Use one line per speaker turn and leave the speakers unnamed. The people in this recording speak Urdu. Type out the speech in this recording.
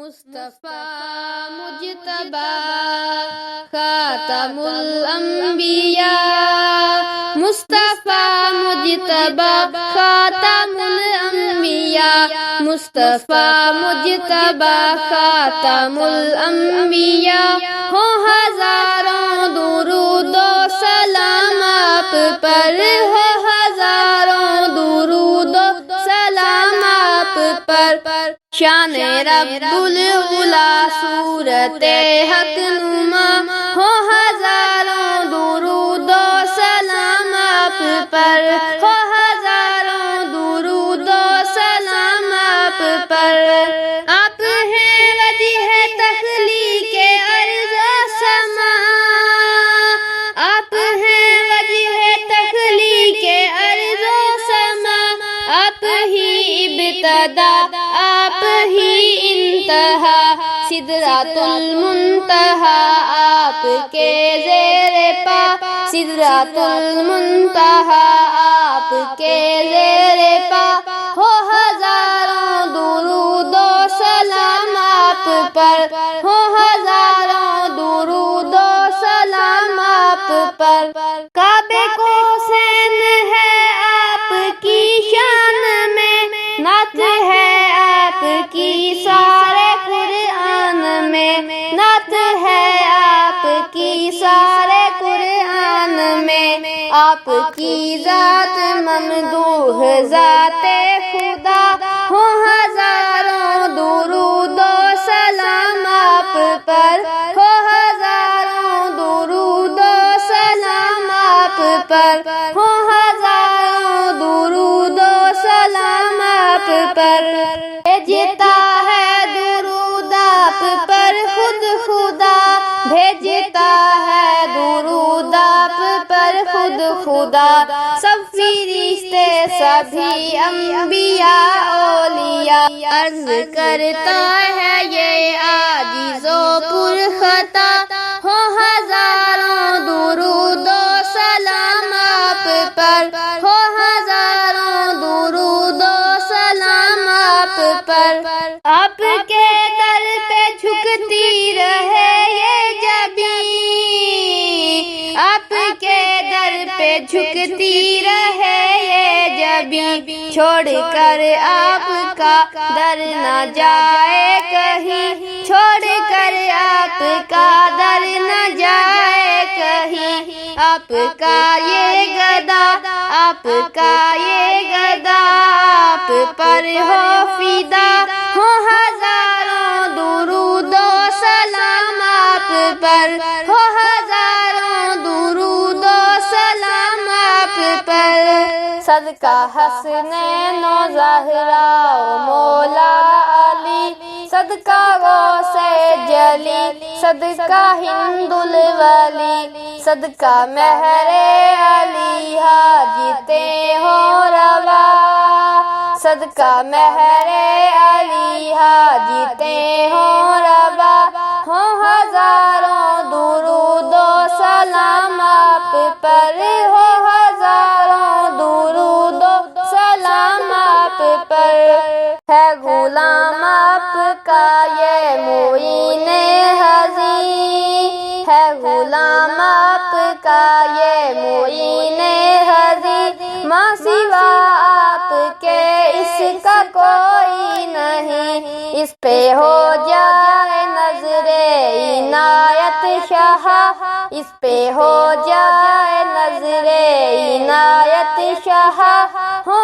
مصطفیٰ مجتبی خاتم الانبیاء، مصطفیٰ مجتبی خاتم الانبیاء، مصطفیٰ مجتبی خاتم الانبیاء، ہو ہزاروں درود و سلام آپ پر، ہو ہزاروں درود و سلام آپ پر، شان رب العلا صورت حق نما، ہو ہزاروں درود و سلام آپ پر، ہو ہزاروں درود و سلام آپ پر، آپ ہیں وجہ تخلیق ارض و سما، آپ ہیں وجہ تخلیق ارض و سما، آپ ہی ابتدا آپ ہی انتہا، سدرۃ المنتہا آپ کے زیر پا، سدرۃ المنتہا آپ کے زیر پا، ہو ہزاروں درود و سلام آپ پر، ہو ہزاروں درود و سلام آپ پر، کعبے کو حسین ہے آپ کی شان میں، نعت ہے آپ کی سارے قرآن میں، نعت ہے آپ کی سارے قرآن میں، آپ کی ذات ممدوح ذات خدا، ہو ہزاروں درود و سلام آپ پر، ہو ہزاروں درود و سلام آپ پر، ہو ہزاروں درود و سلام آپ پر، بھیجتا ہے درود آپ پر خود خدا، بھیجتا ہے درود آپ پر خود خدا، سب فرشتے سبھی انبیاء اولیاء، عرض کرتا ہے یہ عاجز و پرخطا، ہو ہزاروں درود و سلام آپ پر، ہو ہزاروں درود و سلام آپ پر، آپ کے در پہ جھکتی رہے یہ جبیں، آپ کے در پہ جھکتی رہے یہ جبیں، چھوڑ کر آپ کا در نہ جائے کہیں، چھوڑ کر آپ کا در نہ جائے کہیں، آپ کا یہ گدا، آپ کا یہ گدا آپ پر ہو فدا، ہو ہزاروں درود و سلام آپ پر، ہو ہزاروں درود و سلام آپ پر، صدقہ حسنین و زہرا و مولا علی، صدقہ غوث جلی، صدقہ ہند الولی، صدقہ مہر علی حاجتے ہو روا، صدقہ مہر علی حاجتے ہو روا، ہو ہزاروں درود و سلام آپ پر، ہو ہزاروں درود و سلام آپ پر، ہے غلام آپ کا یہ معین حزین، ہے غلام آپ کا یہ معین حزین، ماں سوا آپ کے اس کا کوئی نہیں، اس پہ ہو جائے نظر عنایت شاہ، اس پہ ہو جائے نظر عنایت شاہ، ہو